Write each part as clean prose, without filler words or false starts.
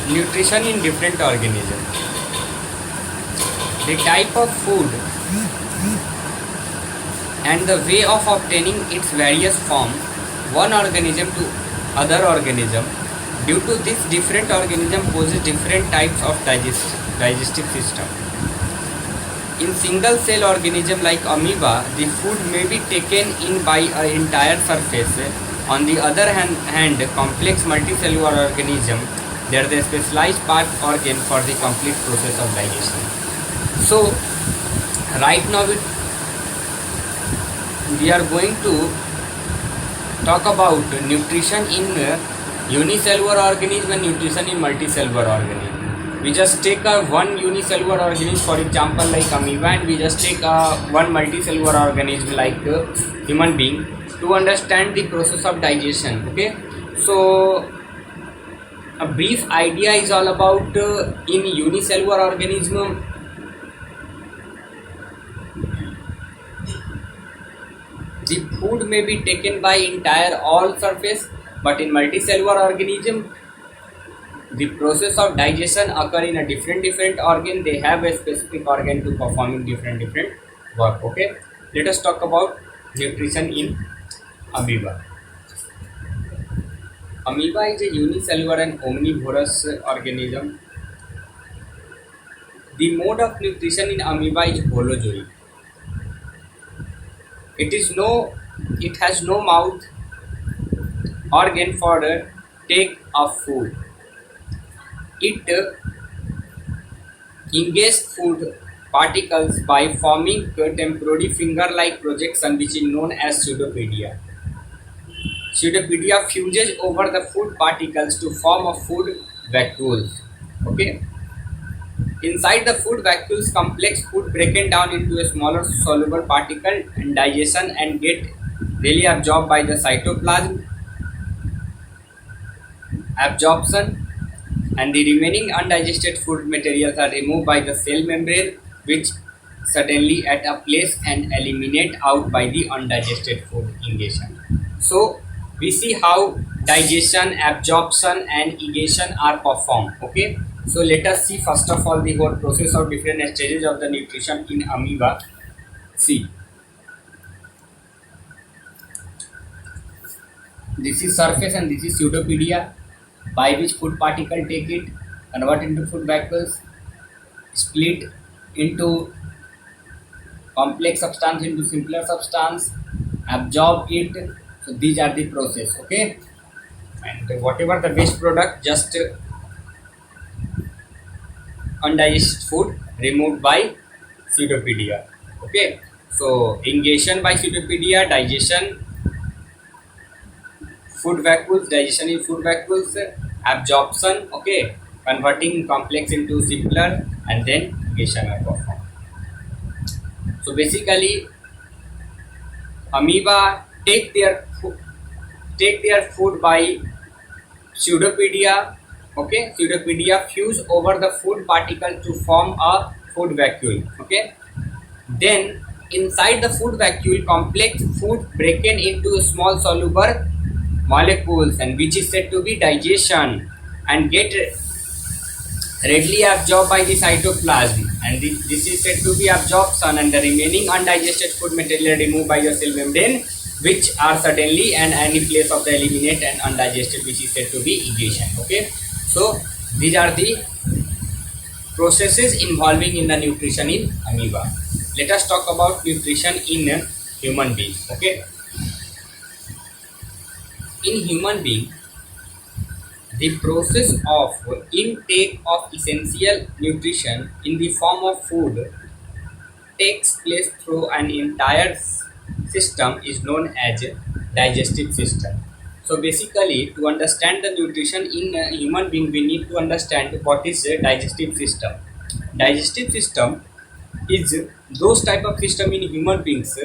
nutrition in different organisms. The type of food and the way of obtaining its various forms, one organism to other organism. Due to this, different organism poses different types of digestive system. In single cell organism like amoeba, the food may be taken in by an entire surface. On the other hand, complex multicellular organism, there is a specialized part organ for the complete process of digestion. So, right now we are going to talk about nutrition in unicellular organism and nutrition in multicellular organism. We just take one unicellular organism, for example like amoeba, and we just take one multicellular organism like human being to understand the process of digestion. Okay, so a brief idea is all about in unicellular organism, the food may be taken by entire all surface, but in multicellular organism the process of digestion occur in a different organ. They have a specific organ to performing different work. Okay, let us talk about nutrition in amoeba. Amoeba is a unicellular and omnivorous organism. The mode of nutrition in amoeba is holozoic. It has no mouth organ for take of food. It engages food particles by forming a temporary finger-like projection which is known as pseudopodia. Pseudopodia fuses over the food particles to form a food vacuoles. Okay. Inside the food vacuoles, complex food broken down into a smaller soluble particle and digestion and get really absorbed by the cytoplasm. Absorption, and the remaining undigested food materials are removed by the cell membrane, which suddenly at a place and eliminate out by the undigested food ingestion. So we see how digestion, absorption and egestion are performed. Okay, so let us see first of all the whole process of different stages of the nutrition in amoeba. See, this is surface and this is pseudopodia, by which food particle take it, convert into food vacuoles, split into complex substance into simpler substance, absorb it. So these are the process. Okay, and whatever the waste product, just undigested food removed by pseudopodia. Okay, so ingestion by pseudopodia, digestion, food vacuoles, digestion in food vacuoles, absorption, okay, converting complex into simpler, and then egestion are performed. So basically, amoeba take their food by pseudopodia. Okay, pseudopodia fuse over the food particle to form a food vacuole. Okay, then inside the food vacuole, complex food broken into small soluble molecules, and which is said to be digestion, and get readily absorbed by the cytoplasm, and this is said to be absorption, and the remaining undigested food material removed by the cell membrane, which are suddenly and any place of the eliminate and undigested, which is said to be egestion. Okay, so these are the processes involving in the nutrition in amoeba. Let us talk about nutrition in human beings. Okay, in human being, the process of intake of essential nutrition in the form of food takes place through an entire system is known as digestive system. So basically, to understand the nutrition in a human being, we need to understand what is a digestive system. Digestive system is those type of system in human beings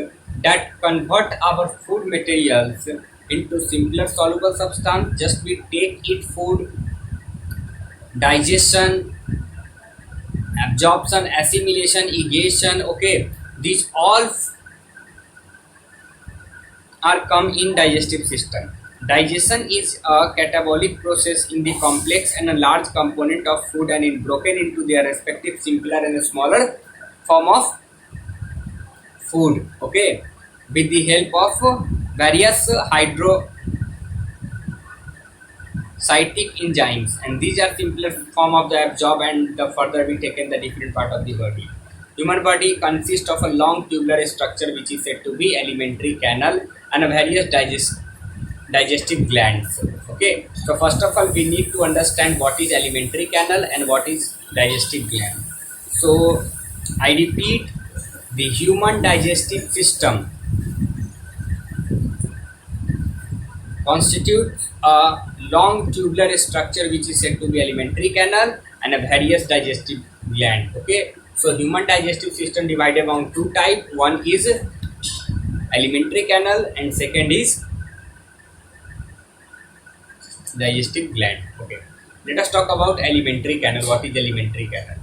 that convert our food materials into simpler soluble substance. Just we take it food, digestion, absorption, assimilation, egestion. Okay, these all are come in digestive system. Digestion is a catabolic process in the complex and a large component of food and is broken into their respective simpler and smaller form of food. Okay, with the help of various hydrocytic enzymes, and these are simpler form of the absorb and the further we taken the different part of the body. Human body consists of a long tubular structure which is said to be alimentary canal and various digestive glands. Okay, so first of all we need to understand what is alimentary canal and what is digestive gland. So I repeat, the human digestive system constitutes a long tubular structure which is said to be alimentary canal and a various digestive gland. Okay, so human digestive system divided among two types. One is alimentary canal and second is digestive gland. Okay, let us talk about alimentary canal. What is alimentary canal?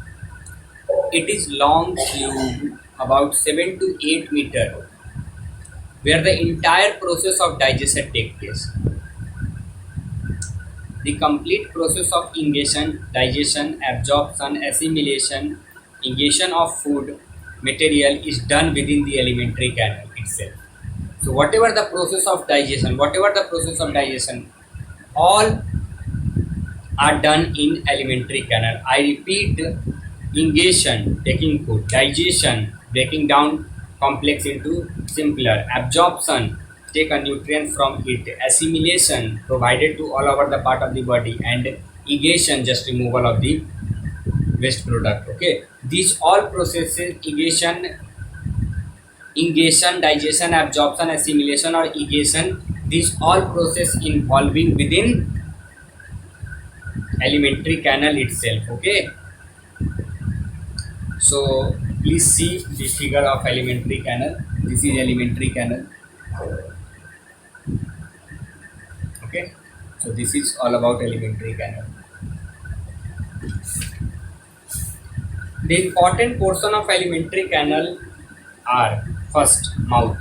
It is long tube about 7 to 8 meter where the entire process of digestion takes place. The complete process of ingestion, digestion, absorption, assimilation, ingestion of food material is done within the alimentary canal itself. So whatever the process of digestion, all are done in alimentary canal. I repeat, ingestion, taking food, digestion, breaking down complex into simpler, absorption, take a nutrient from it, assimilation, provided to all over the part of the body, and egestion, just removal of the waste product. Okay, these all processes, ingestion, digestion, absorption, assimilation or egestion, these all process involving within alimentary canal itself. Okay, so please see the figure of alimentary canal. This is alimentary canal. Okay, so this is all about alimentary canal. The important portion of alimentary canal are first, mouth.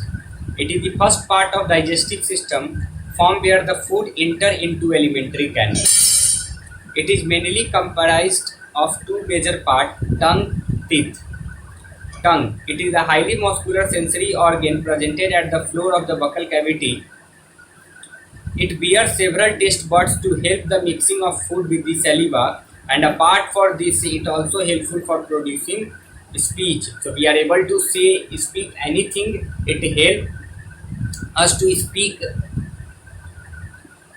It is the first part of digestive system from where the food enter into alimentary canal. It is mainly comprised of two major parts, tongue, teeth. Tongue. It is a highly muscular sensory organ presented at the floor of the buccal cavity. It bears several taste buds to help the mixing of food with the saliva, and apart for this, it also helpful for producing speech. So we are able to speak anything. It helps us to speak,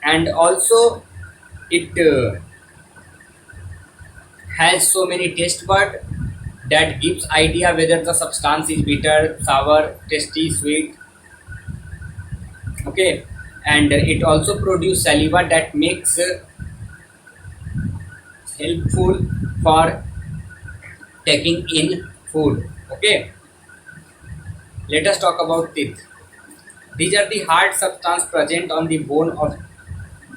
and also it has so many taste buds that gives idea whether the substance is bitter, sour, tasty, sweet. Okay, and it also produces saliva that makes helpful for taking in food. Okay, let us talk about teeth. These are the hard substance present on the bone of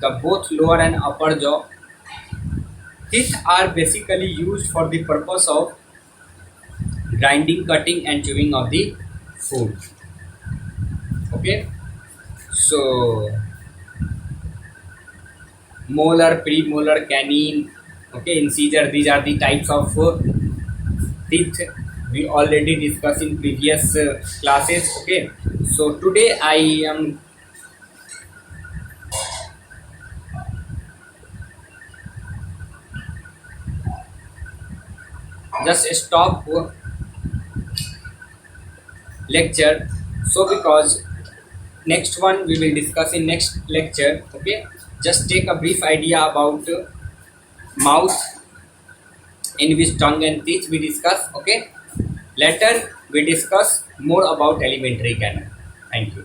the both lower and upper jaw. Teeth are basically used for the purpose of grinding, cutting and chewing of the food. Okay, so molar, premolar, canine, okay, incisor, these are the types of teeth we already discussed in previous classes. Okay, so today I am just stop lecture, so because next one we will discuss in next lecture. Okay, just take a brief idea about mouth, in which tongue and teeth we discuss. Okay, later we discuss more about alimentary canal. Thank you.